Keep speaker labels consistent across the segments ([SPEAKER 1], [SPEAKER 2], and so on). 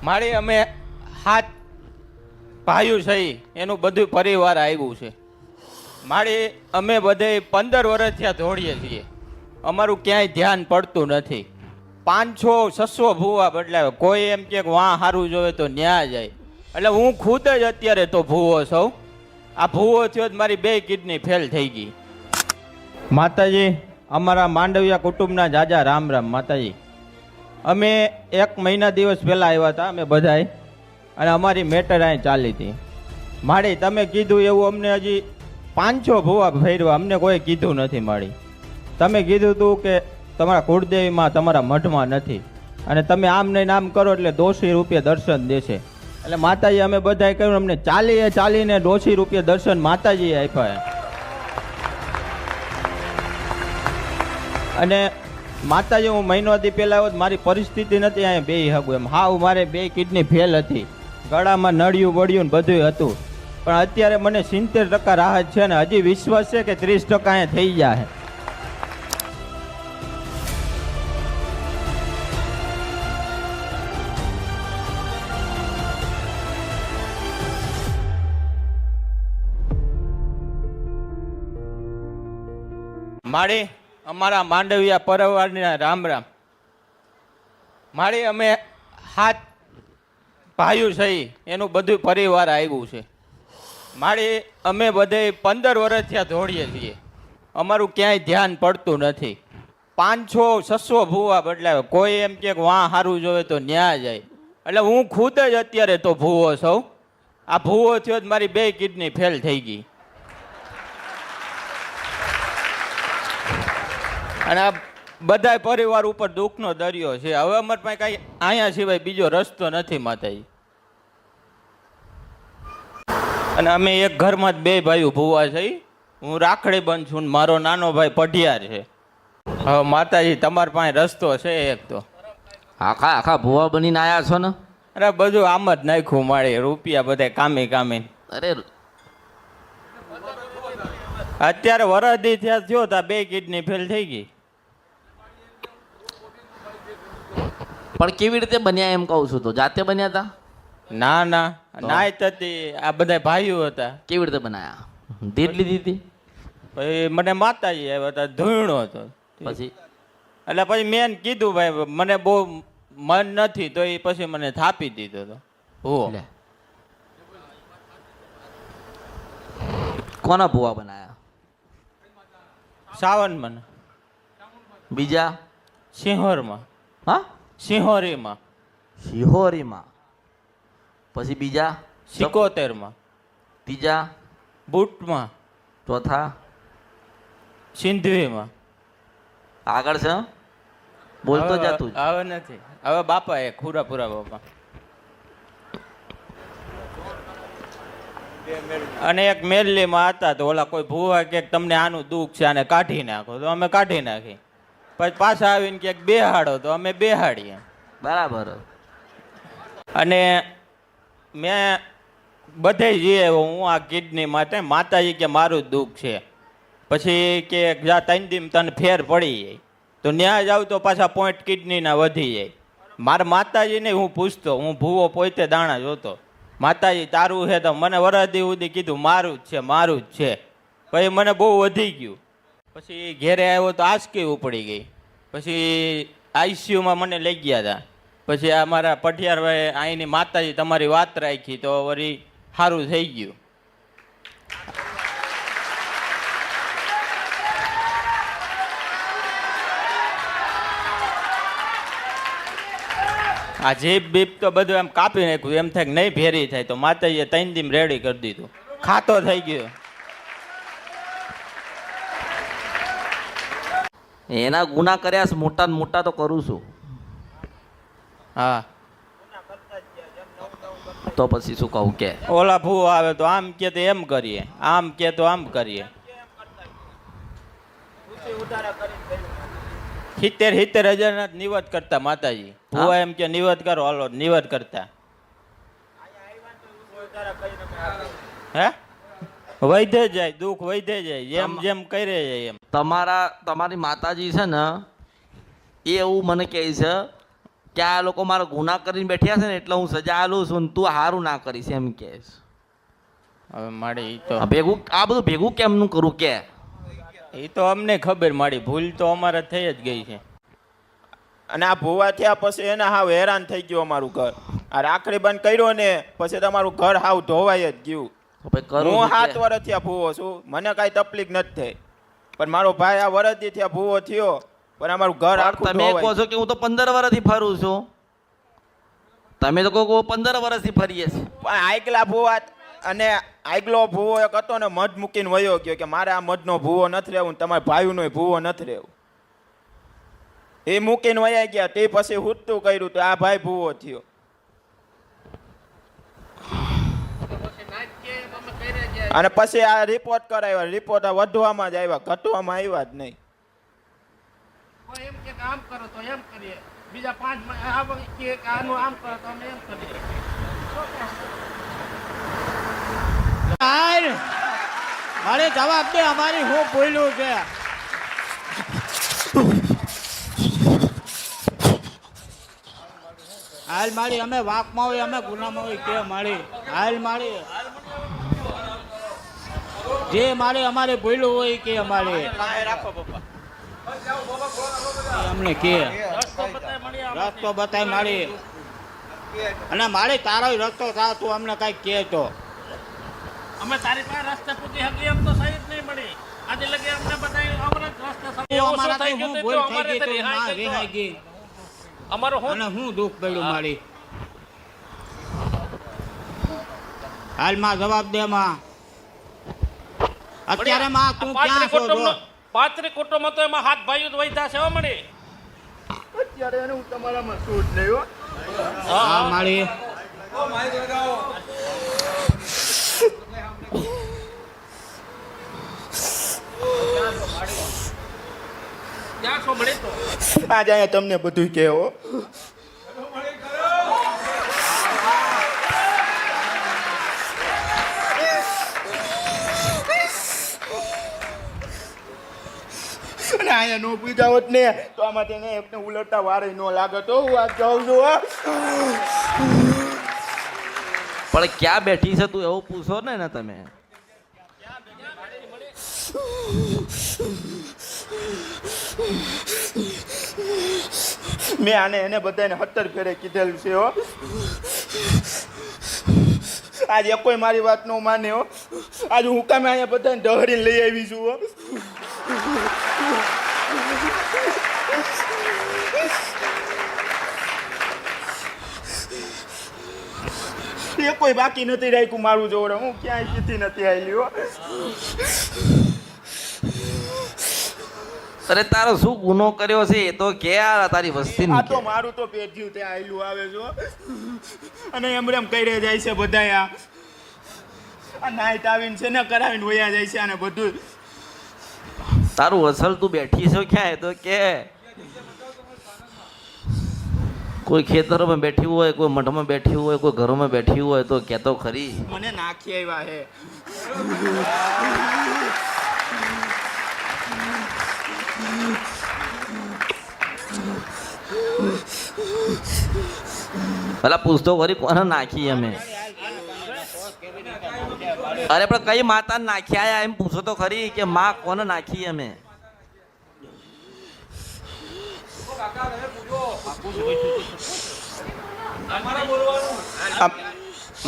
[SPEAKER 1] મારી અમે 7 ભાઈઓ છે, એનું બધું પરિવાર આવ્યું છે. મારી અમે બધે 15 વર્ષથી આ દોડીએ છીએ. અમારું ક્યાંય ધ્યાન પડતું નથી. 500-600 ભૂવા બદલાવે. કોઈ એમ કે વાં સારું જોવે તો ન્યા જાય. એટલે હું ખુદ જ અત્યારે તો ભૂવો છું. આ ભૂવો થયો જ મારી 2 કિડની ફેલ થઈ ગઈ. માતાજી, અમારા માંડવિયા કુટુંબના જાજા રામ રામ. માતાજી, અમે 1 મહિના દિવસ પહેલા આવ્યા હતા અમે બધાય, અને અમારી મેટર અહીં ચાલી હતી. માડી, તમે કીધું એવું અમને હજી 500 ભૂવા ફેરવા અમને કોઈ કીધું નથી. માડી, તમે કીધું હતું કે તમારા કુળદેવીમાં તમારા મઠમાં નથી, અને તમે આમ નહીં આમ કરો એટલે 200 રૂપિયા દર્શન દેશે. એટલે માતાજી અમે બધાએ કહ્યું અમને ચાલીને 200 રૂપિયા દર્શન માતાજીએ આપ્યા. અને માતાજી, હું મહિનોથી પહેલાં આવ્યો, મારી પરિસ્થિતિ નથી અહીંયા બે હગું એમ. હા, મારે 2 કિડની ફેલ હતી, ગળામાં નળિયું બળ્યું ને બધું હતું, પણ અત્યારે મને 70% રાહત છે ને હજી વિશ્વાસ છે કે 30% અહીંયા થઈ જાય. મારી અમારા માંડવિયા પરિવારના રામ રામ. મારી અમે 7 ભાઈઓ છે, એનું બધું પરિવાર આવ્યું છે. મારી અમે બધે 15 વર્ષથી આ દોડીએ છીએ. અમારું ક્યાંય ધ્યાન પડતું નથી. 500-600 ભૂવા બદલાવે. કોઈ એમ કે વાં સારું જોવે તો ન્યા જાય. એટલે હું ખુદ જ અત્યારે તો ભૂવો છું. આ ભૂવો થયો જ મારી 2 કિડની ફેલ થઈ ગઈ. અને આ બધા પરિવાર ઉપર દુઃખનો દરિયો છે. હવે અમારે પાસે કાંઈ અહીંયા સિવાય બીજો રસ્તો નથી. માતાજી, અને અમે એક ઘરમાં જ 2 ભાઈઓ ભૂવા છે. હું રાખડી બંધ છું, મારો નાનો ભાઈ પઢિયાર છે. હવે માતાજી, તમારી પાસે રસ્તો છે એક તો?
[SPEAKER 2] આખા ભૂવા બનીને આયા છો ને?
[SPEAKER 1] અરે બધું આમ જ નાખ્યું. મારે રૂપિયા બધા કામે.
[SPEAKER 2] અરે
[SPEAKER 1] અત્યારે વરદી થયો તા 2 કિડની ફેલ થઈ ગઈ.
[SPEAKER 2] પણ કેવી રીતે બન્યા એમ કહું છું? તો જાતે બન્યા હતા?
[SPEAKER 1] ના નાયત હતી. આ બધા ભાઈઓ હતા.
[SPEAKER 2] કેવી રીતે બનાયા? દીધ લીધી હતી?
[SPEAKER 1] પછી મને માતાજી આવ્યા હતા, ધૂણો હતો.
[SPEAKER 2] પછી
[SPEAKER 1] એટલે પછી મેં કીધું ભાઈ મને બહુ મન નથી, તો એ પછી મને થાપી દીધો હતો. હો,
[SPEAKER 2] કોના ભૂવા બનાયા?
[SPEAKER 1] સાવનમાં,
[SPEAKER 2] બીજા
[SPEAKER 1] સિંહોરમાં.
[SPEAKER 2] હા,
[SPEAKER 1] સિંહોરીમાં,
[SPEAKER 2] શિહોરીમાં. પછી બીજા
[SPEAKER 1] 77માં,
[SPEAKER 2] ત્રીજા
[SPEAKER 1] બુટમાં,
[SPEAKER 2] ચોથા
[SPEAKER 1] સિંધવીમાં.
[SPEAKER 2] આગળ છે? બોલતો જાતું જ.
[SPEAKER 1] હવે નથી. હવે બાપા એ ખુરાપુરા બાપા. અને એક મેરલીમાં હતા, તો ઓલા કોઈ ભૂવા કે તમને આનું દુઃખ છે, આને કાઢી નાખો, તો અમે કાઢી નાખી. પછી પાછા આવીને કે બેહાડો, તો અમે બેહાડીએ.
[SPEAKER 2] બરાબર.
[SPEAKER 1] અને મેં બધે જઈએ, હું આ કિડની માટે માતાજી કે મારું જ દુઃખ છે. પછી કે જા 3 દી તને ફેર પડી જાય, તો ન્યા જાવ તો પાછા પોઈન્ટ કિડનીના વધી જાય. મારા માતાજીને હું પૂછતો, હું ભૂવો પોતે દાણા જોતો, માતાજી તારું છે? તો મને વરદી સુધી કીધું મારું જ છે. પછી મને બહુ વધી ગયું. પછી ઘેરે આવ્યો તો આંચકી ઉપડી ગઈ. પછી આઈસીયુમાં મને લઈ ગયા હતા. પછી આ મારા પઢિયારભાઈ અહીંની માતાજી તમારી વાત રાખી, તો વળી સારું થઈ ગયું. આ જીપ બીપ તો બધું એમ કાપી નાખ્યું. એમ થાય કે નહીં ભેરી થાય, તો માતાજીએ 3 દી રેડી કરી દીધું. ખાતો થઈ ગયો.
[SPEAKER 2] એના ગુના કર્યા છે મોટા ને મોટા, તો કરું છું.
[SPEAKER 1] હા,
[SPEAKER 2] તો પછી શું કહું કે
[SPEAKER 1] ઓલા ભૂ આવે તો આમ કે તો એમ કરીએ, આમ કે તો આમ કરીએ. 70,000 ના નિવત કરતા માતાજી. ભૂવા એમ કે નિવત કરો, હાલો નિવત કરતા. હે વૈધે જાય, દુઃખ વૈધે જાય, જેમ જેમ કરે જાય એમ.
[SPEAKER 2] તમારી માતાજી છે ને, એ એવું મને કહે છે કે આ લોકો મારો ગુના કરીને બેઠ્યા છે ને એટલે હું સજા આલું છું ને તું હારું ના કરીશ એમ કે
[SPEAKER 1] હવે માડી ઈ તો
[SPEAKER 2] ભેગું આ બધું ભેગું કેમનું કરું કે
[SPEAKER 1] એ તો અમને ખબર માડી ભૂલ તો અમારે થઈ જ ગઈ છે.
[SPEAKER 3] અને આ ભૂવા થયા પછી એને હાવ હેરાન થઈ ગયું અમારું ઘર. આ રાખડી બંધ કર્યો ને પછી તમારું ઘર હાવ ધોવાઈ જ ગયું.
[SPEAKER 2] તો ભાઈ કરું
[SPEAKER 3] હું
[SPEAKER 2] શું
[SPEAKER 3] 7
[SPEAKER 2] કે?
[SPEAKER 3] વર્ષથી આ ભૂવો છું, મને કાંઈ તકલીફ નથી થઈ, પણ મારો ભાઈ આ વરસથી થયા ભૂવો થયો પણ અમારું ઘર
[SPEAKER 2] પણ
[SPEAKER 3] આખું
[SPEAKER 2] તમે કહો
[SPEAKER 3] ધોવાઈ.
[SPEAKER 2] છો કે હું તો 15 વર્ષથી ફરું છું. તમે તો કહો 15 વર્ષથી ફરીએ છીએ.
[SPEAKER 3] પણ આગલા ભૂવા અને આગલો ભૂવો એક હતો ને મધ મૂકીને વયો ગયો કે મારે આ મધનો ભૂવો નથી રહેવું, તમારા ભાઈનો ભૂવો નથી રહેવું. એ મૂકીને વયા ગયા, તે પછી હુતું કર્યું તો આ ભાઈ ભૂવો થયો. અને પછી આ રિપોર્ટ કરાવ્યા, રિપોર્ટ આ વધવામાં જ આવ્યા, ઘટવામાં આવ્યા જ નહીં.
[SPEAKER 4] એમ કે આમ કરો તો એમ કરીએ, બીજા 5 કે આનું આમ કરો તો અમે એમ કરીએ.
[SPEAKER 5] મારે જવાબ દે, અમારી હું ભૂલ્યું છે. હાલ મારી અમે વાકમાં હોય અમે ગુનામાં હોય કે મારી હાલ મારી જે મારે અમારે ભૂલ્યું હોય કે અમારે
[SPEAKER 3] રાખો પપ્પા.
[SPEAKER 5] અમને કે રસ્તો બતાય મારી, અને મારે તારો રસ્તો થાય તું અમને કઈ કે તો
[SPEAKER 4] અમે તારી પાસે રસ્તે પૂછી હકી એમ તો સહી જ નહીં મળી. આજે લગે અમને બતાવી અમને રસ્તે
[SPEAKER 5] તું
[SPEAKER 4] સમય
[SPEAKER 5] અમારાથી હું ભૂલ થઈ ગઈ તું ના રિહાઈ ગઈ
[SPEAKER 4] અમારો હું
[SPEAKER 5] અને હું દુઃખ પડ્યું મારી. હાલ માં જવાબ દે માં, અત્યારે માં તું ક્યાં છો? જો
[SPEAKER 4] 35 કુટુંબ હતો એમાં 7 ભાઈઓ જ વૈધા છે હો મળી.
[SPEAKER 3] અત્યારે એને હું તમારામાં સૂટ નહીં હો.
[SPEAKER 5] હા મારી
[SPEAKER 4] ત્યાં છો મળી તો
[SPEAKER 3] આજે અહીંયા તમને બધું કહેવો. અને અહીંયા નો પૂછા હોત ને તો આમાં તેને એકને ઉલટતા વારે ન લાગે તો હું આ જાઉં છું.
[SPEAKER 2] પણ ક્યાં બેઠી છે તું એવું પૂછો ને તમે.
[SPEAKER 3] મેં આને એને બધાને 17 ફેરે કીધેલું છે હો. આજે કોઈ મારી વાત ન માને હો. આજે હું કામે અહીંયા બધાને ડહરીને લઈ આવી છું હો. એ કોઈ બાકી નથી રાખ્યું મારું જોડે, હું ક્યાંય કીધી નથી આવેલી હો.
[SPEAKER 2] અરે તારો શું ગુનો કર્યો છે એ તો કે યાર, તારી વસ્તી
[SPEAKER 3] આ તો મારું તો પેટ્યું ત્યાં આયલું આવે છો. અને એમ કરી જાય છે બધા. આ નાઈટ આવીને છે ને કરાવીને વયા જાય છે અને બધું.
[SPEAKER 2] તારું અસલ તું બેઠી છો ક્યાં એ તો કે. કોઈ ખેતરોમાં બેઠી હોય, કોઈ મઠમાં બેઠી હોય, કોઈ ઘરોમાં બેઠી હોય તો કેતો ખરી.
[SPEAKER 3] મને નાખી આવ્યા હે.
[SPEAKER 2] પેલા પૂછતો ખરી કોને નાખી અમે. અરે પણ કઈ માતા નાખી આયા એમ પૂછો તો ખરી કે માં કોને નાખી અમે.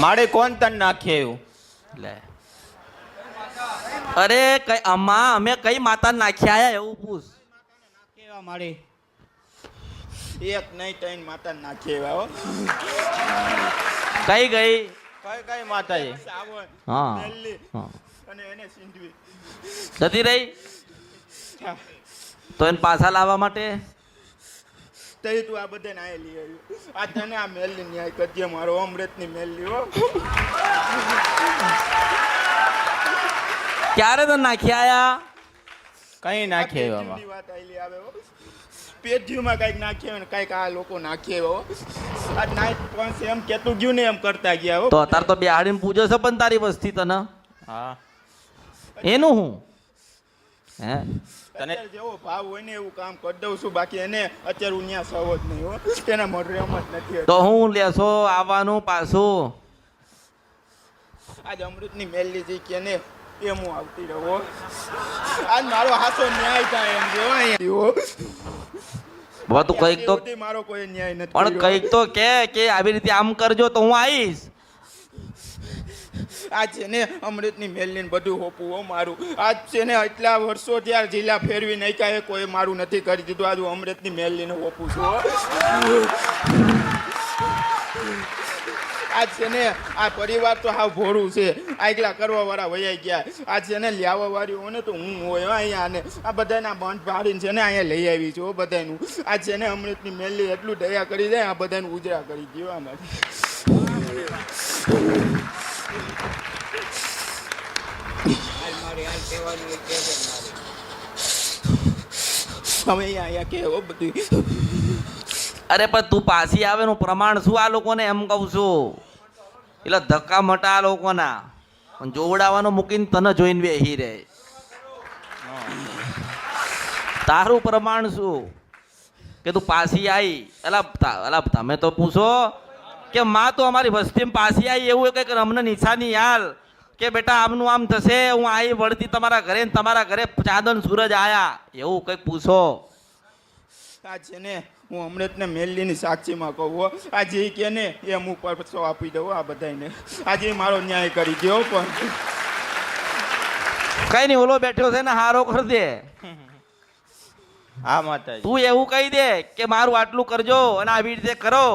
[SPEAKER 1] મારે કોણ તન નાખી આવ્યું?
[SPEAKER 2] લે અરે કઈ અમા અમે કઈ માતા નાખી આયા એવું પૂછ.
[SPEAKER 5] કેવા મારી
[SPEAKER 3] એક નહીં ત્રણ માતા નાખી આવ્યા હો.
[SPEAKER 2] કઈ ગઈ?
[SPEAKER 1] કઈ કઈ માતાજી?
[SPEAKER 3] સાવણ,
[SPEAKER 2] હા
[SPEAKER 3] નેલ્લી
[SPEAKER 2] હા.
[SPEAKER 3] અને એને સિંધવી.
[SPEAKER 2] જતી રહી તો એને પાછા લાવવા માટે
[SPEAKER 3] તઈ તું આ બધાને આય લઈ આવ્યું. આ તને આ મેલની ન્યાય કરજે, મારો અમૃતની મેલની હો.
[SPEAKER 2] ક્યારે તો નાખી આયા?
[SPEAKER 1] કઈ નાખી આવ્યા?
[SPEAKER 3] પેઢીની વાત આયલી આવે હો. પેઢીમાં કાંઈક નાખી આવે ને કાંઈક આ લોકો નાખી આવ્યા હો. આ નાઈટ પણ એમ કેતું ગયું ને એમ કરતા ગયા હો.
[SPEAKER 2] તો અત્યારે તો બેહાડીને પૂજો છે પણ તારી વસ્તી તને
[SPEAKER 1] હા
[SPEAKER 2] એનું હું હે
[SPEAKER 1] તને
[SPEAKER 3] અત્યારે જેવો ભાવ હોય ને એવું કામ કરી દઉં છું, બાકી એને અત્યારે હું ત્યાં સવ જ નહીં હો, એના મોઢે એમ જ નથી.
[SPEAKER 2] તો હું લેશો આવવાનું પાછું?
[SPEAKER 3] આજ અમૃતની મેલી જે કે ને એમ હું આવતી રહો. આજ મારો હાસો ન્યાય થાય એમ જેવા અહીંયા
[SPEAKER 2] હવે તું કઈક તો
[SPEAKER 3] મારો કોઈ ન્યાય નથી
[SPEAKER 2] પણ
[SPEAKER 3] કર્યો.
[SPEAKER 2] કઈક તો કે આવી રીતે આમ કરજો તો હું આવીશ.
[SPEAKER 3] આજ છે ને અમૃતની મેલીને બધું હોપું હો મારું. આજ છે ને એટલા વર્ષો ત્યાં જિલ્લા ફેરવી નાખ્યા એ કોઈ મારું નથી કરી દીધું. આજ હું અમૃતની મેલીને હોપું છું હો. આજ છે ને આ પરિવાર તો હાવ ભોળું છે, આગલા કરવા વાળા વૈયા ગયા. આજ છે ને લાવવા વાળી હોય ને તો હું હોય હો અહીંયા, ને આ બધાના બંધ પાડીને છે ને અહીંયા લઈ આવી છું હો બધાનું. આજ છે ને અમૃતની મેલી એટલું દયા કરી દે, આ બધાનું ઉજરા કરી ગયો આમાંથી. અમે અહીંયા કે હો બધું.
[SPEAKER 2] અરે પણ તું પાછી આવે નું પ્રમાણ શું આ લોકોને એમ કહું છું? એટલે ધક્કા મટા આ લોકોના પણ જોવડાવવાનો મૂકીને તને જોઈને બેહી રહે. તારું પ્રમાણ શું કે તું પાછી આવી? અલા તમે તો પૂછો કે માં તો અમારી વસ્તીમાં પાછી આવી એવું કંઈક અમને નિશાની હાલ કે બેટા આમનું આમ થશે, હું આવી વળતી તમારા ઘરે ને તમારા ઘરે ચાંદન સૂરજ આયા એવું કંઈક પૂછો.
[SPEAKER 3] આ છે ને હું અમૃતને મેલીની સાક્ષીમાં કહું હો. આજે ઈ કે ને એમ ઉપર પછો આપી દઉં આ બધાને. આજે મારો ન્યાય કરી દો પણ
[SPEAKER 2] કઈ નહીં, ઓલો બેઠો છે ને હારો કરી દે.
[SPEAKER 1] હા માતાજી,
[SPEAKER 2] તું એવું કહી દે કે મારું આટલું કરજો અને આવી રીતે કરો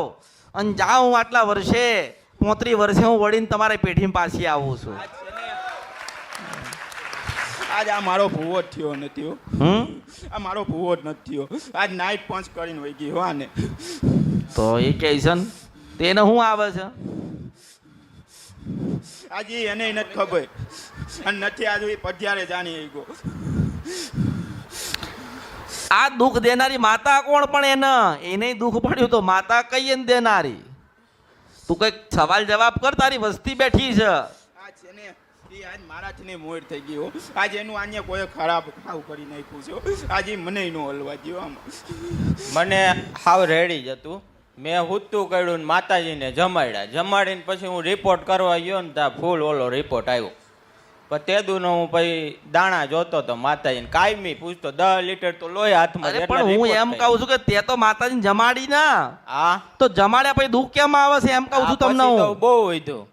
[SPEAKER 2] અને જાઉં હું આટલા વર્ષે 35 વર્ષે હું વળીને તમારી પેઢીમાં પાછી આવું છું.
[SPEAKER 3] આજ આ મારો ભૂવો જ થયો નથી હો. આ મારો ભૂવો જ નથી થયો. આજ નાઇટ પંચ કરીને વહી ગઈ હો આને.
[SPEAKER 2] તો એ કહે છે ને તેને શું આવે છે?
[SPEAKER 3] આજે એને નથી ખબર અને નથી આજે એ પઢિયારે જાણી ગયો.
[SPEAKER 2] આ દુઃખ દેનારી માતા કોણ? પણ એને દુઃખ પડ્યું તો માતા કઈ એને દેનારી? તું કઈક સવાલ જવાબ કર, તારી વસ્તી બેઠી છે.
[SPEAKER 3] આ છે ને એ આજ મારાથી ને મોડ થઈ ગયો. આજ એનું આને કોઈ ખરાબ ખાવ કરી નાખ્યું છે. આજે મને નો હલવા દ્યો આમાં.
[SPEAKER 1] મને હાવ રેડી જ હતું. મેં હુતું કર્યું ને માતાજીને જમાડીને પછી હું રિપોર્ટ કરવા ગયો ને ત્યાં ફૂલ ઓલો રિપોર્ટ આવ્યો. પણ તે દુનો હું પછી દાણા જોતો તો માતાજીને કાયમી પૂછતો 10 લીટર તો લોહી હાથમાં.
[SPEAKER 2] અરે પણ હું એમ કહું છું કે તે તો માતાજીને જમાડી ના,
[SPEAKER 1] હા
[SPEAKER 2] તો જમાડ્યા પછી દુઃખ કેમ આવે છે એમ કહું છું તમને હું.
[SPEAKER 1] બહુ વધ્યું.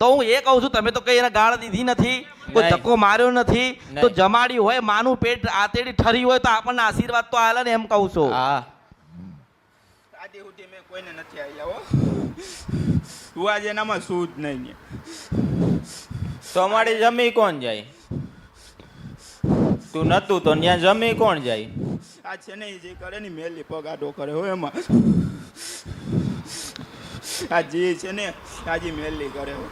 [SPEAKER 2] તો હું એ કહું છું તમે તો કઈ એને ગાળ દીધી નથી, કોઈ
[SPEAKER 1] નહીં.
[SPEAKER 2] ધક્કો માર્યો નથી, તો
[SPEAKER 1] નહીં.
[SPEAKER 2] જમાડી હોય માનું પેટ આતેડી ઠરી હોય તો આપણને આશીર્વાદ તો આલે ને એમ કહું છું.
[SPEAKER 1] હા
[SPEAKER 3] આજે સુધી મેં કોઈને નથી આવ્યા હો. તું આજે એનામાં શું જ નહીં.
[SPEAKER 1] તો અમારી જમી કોણ જાય? તું નતું તો ત્યાં જમી કોણ જાય?
[SPEAKER 3] આ છે ને ઈ જે કરે ને મેલી પગાડો કરે હો એમાં. આ જે છે ને આજે મેલી કરે હો.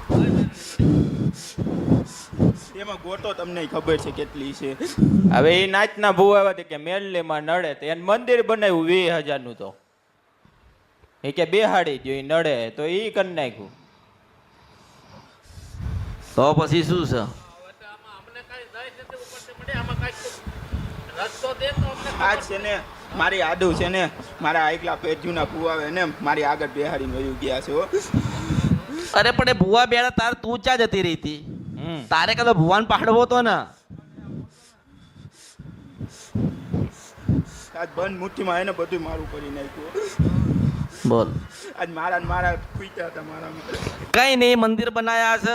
[SPEAKER 3] એમાં ગોતો તમને ખબર છે કેટલી છે.
[SPEAKER 1] હવે એ નાચના ભૂ આવ્યા કે મેલ્લીમાં નડે તો એને મંદિર બનાવ્યું 20,000 નું. તો એ કે બેહાડી દો, એ નડે તો એ કરી નાખ્યું.
[SPEAKER 2] તો પછી શું છે?
[SPEAKER 4] અમને કાંઈ જાય નથી ઉપરથી મળે, આમાં કાંઈક રસ્તો દે તો અમને
[SPEAKER 3] આ છે ને મારી આડું છે ને મારા આઈકલા પેજુના કુવાવે ને મારી આગળ બેહાડીને વયું ગયા છે હો.
[SPEAKER 2] અરે પણ એ ભુવા બેડા તાર તું ચા જતી રહી હતી?
[SPEAKER 1] હમ.
[SPEAKER 2] તારે કદો ભુવાન પાડવો તો ને.
[SPEAKER 3] આજ બંધ મુઠ્ઠીમાં એને બધું મારું કરી નાખ્યું.
[SPEAKER 2] બોલ.
[SPEAKER 3] આજ મારા પીતા હતા મારા.
[SPEAKER 2] કઈ નહીં, મંદિર બનાયા છે,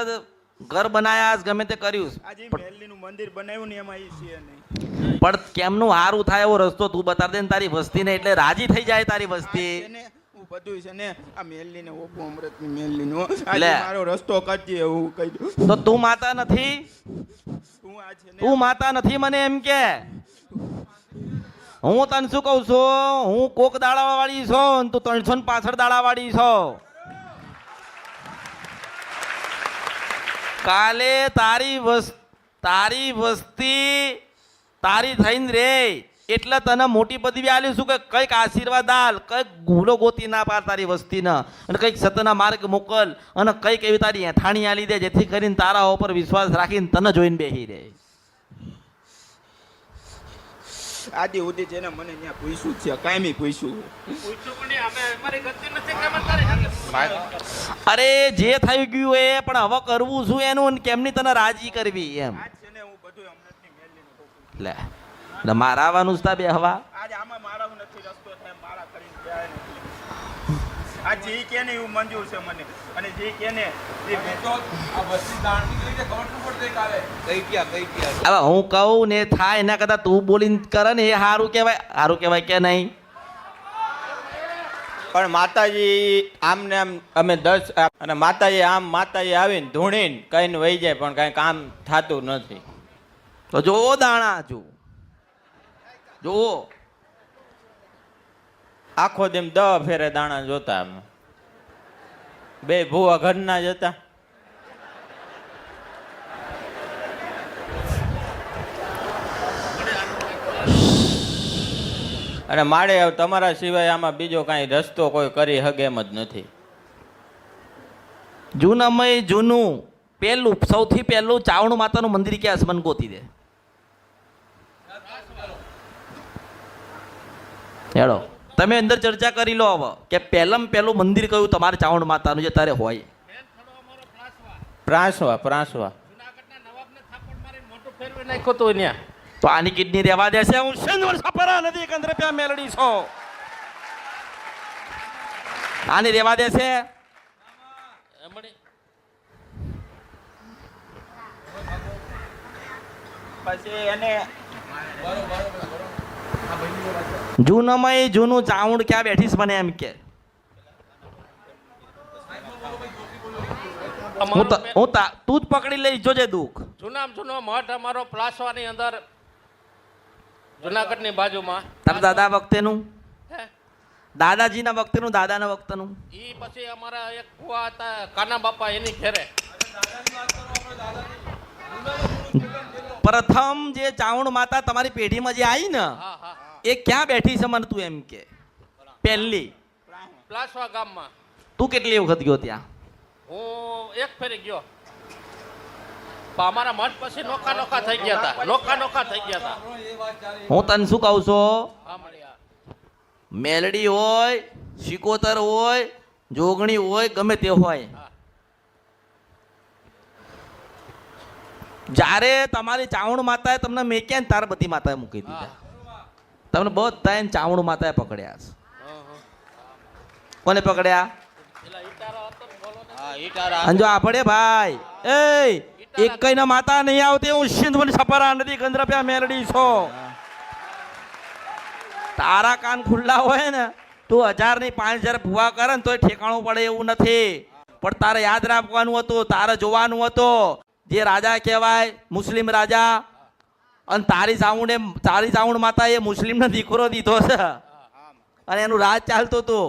[SPEAKER 2] ઘર બનાયા છે, ગમે તે કર્યું.
[SPEAKER 3] આજે મેલીનું મંદિર બનાવ્યું ને એમાં એ છે નહીં.
[SPEAKER 2] પણ કેમનું સારું થાય એવો રસ્તો તું બતાવી દે ને તારી વસ્તીને, એટલે રાજી થઈ જાય તારી
[SPEAKER 3] આ
[SPEAKER 2] વસ્તી.
[SPEAKER 3] છે ને હું બધું છે ને આ મેલીને ઓપો અમૃતની મેલીનો આજે
[SPEAKER 2] લે.
[SPEAKER 3] મારો રસ્તો કરજે એવું કહી દઉં.
[SPEAKER 2] તો તું માતા નથી?
[SPEAKER 3] તું આ છે ને
[SPEAKER 2] તું માતા નથી મને એમ કે? હું તને શું કહું છું, હું કોક દાડા વાળી છું ને તું 365 દાડા વાળી છો. કાલે તારી વસ્તી તારી થઈને રે એટલે તને મોટી પદવી આલી છું કે કંઈક આશીર્વાદ આલ, કંઈક ગુલો ગોતી ના પાર તારી વસ્તીને, અને કંઈક સતના માર્ગ મોકલ, અને કંઈક એવી તારી એઠાણી આલી દે જેથી કરીને તારા ઉપર વિશ્વાસ રાખીને તને જોઈને બેહી રહે.
[SPEAKER 3] આદિ સુધી છે ને મને ત્યાં પૂછ્યું જ છે કાયમી પૂછ્યું
[SPEAKER 4] પૂછ્યું પણ નહીં, અમે અમારી ગતિ નથી કે અમે તારી
[SPEAKER 2] અરે જે થઈ ગયું એ પણ હવે કરવું શું એનું ને કેમની તને રાજી કરવી એમ
[SPEAKER 3] આજ છે ને હું બધું હમણાંથી મેળવીને કહું છું.
[SPEAKER 2] લે એટલે મારા આવવાનું જ તા બે હવા
[SPEAKER 3] આજ આમાં મારાવું નથી રસ્તો થાય મારા કરીને જાય નથી આ જે કે ને એવું મંજૂર છે મને અને જે કે ને એ
[SPEAKER 2] હવે હું કહું ને થાય એના કરતા તું બોલીને કરે ને એ સારું કહેવાય કે નહીં
[SPEAKER 1] પણ માતાજી આમ ને આમ અમે 10 અને માતાજી આવીને ધૂણીને કહીને વહી જાય પણ કાંઈ કામ થતું નથી.
[SPEAKER 2] તો જોવો દાણા જોવો
[SPEAKER 1] આખો દિન 10 ફેરે દાણા જોતા અમે બે ભૂવા ઘરના જતા. અને મારે હવે તમારા સિવાય આમાં બીજો કાંઈ રસ્તો કોઈ કરી શકે એમ જ નથી.
[SPEAKER 2] જૂનામય જૂનું સૌથી પહેલું ચાવણું માતાનું મંદિર ક્યાં છે મને ગોતી દે હેડો તમે અંદર ચર્ચા કરી લો હવે કે પહેલું મંદિર કયું તમારે ચાવણ માતાનું જે તારે હોય
[SPEAKER 1] પ્રાસવા
[SPEAKER 4] જુનાગઢના નવાબને થાપડ મારીને મોટું ફેરવી નાખ્યું હતું ત્યાં.
[SPEAKER 2] તો આની કિડની રહેવા દેશે હું શેનવર સપરા નથી 11 રૂપિયા મેલડી છો આની રહેવા દેશે
[SPEAKER 3] પછી એને
[SPEAKER 2] જૂનમય જૂનું ચાવણ ક્યાં બેઠીશ મને એમ કે તું જ પકડી લઈશ જોજે દુઃખ
[SPEAKER 4] જૂનામાં જૂનો મઠ અમારો પ્લાસવાની અંદર જુનાગઢની બાજુમાં
[SPEAKER 2] તારા દાદા વખતેનું
[SPEAKER 4] હે
[SPEAKER 2] દાદાજીના વખતેનું દાદાના વખતેનું
[SPEAKER 4] ઈ પછી અમારા એક ભુવા હતા કાના બાપા એની ઘેરે
[SPEAKER 2] પ્રથમ જે ચાવણ માતા તમારી પેઢીમાં જે આવી ને
[SPEAKER 4] હા હા
[SPEAKER 2] એ ક્યાં બેઠી છે મને તું એમ કે પહેલી
[SPEAKER 4] પ્લાસવા ગામમાં
[SPEAKER 2] તું કેટલી વખત ગયો ત્યાં
[SPEAKER 4] હું એક ફેરી ગયો પણ અમારા મઠ પછી નોખા થઈ ગયા હતા નોખા થઈ ગયા હતા
[SPEAKER 2] હું તને શું કહું છું
[SPEAKER 4] હા મળ્યા
[SPEAKER 2] મેલડી હોય શિકોતર હોય જોગણી હોય ગમે તે હોય જ્યારે તમારી ચાવણ માતાએ તમને મેક્યા ને તાર બધી માતાએ મૂકી દીધા તમને બધા ચાવણ માતાએ પકડ્યા છે કોને પકડ્યા અંજો આપડે ભાઈ એક કઈ ના માતા નહીં આવતી હું સિંધવન સપરા નથી 11 રૂપિયા મેલડી છો તારા કાન ખુલ્લા હોય ને તું 1000 ની 5000 ભૂવા કરે ને તોય ઠેકાણું પડે એવું નથી પણ તારે યાદ રાખવાનું હતું તારે જોવાનું હતું જે રાજા કહેવાય મુસ્લિમ રાજા અને તારી ચાવણ માતા એ મુસ્લિમનો દીકરો દીધો છે અને એનું રાજ ચાલતું હતું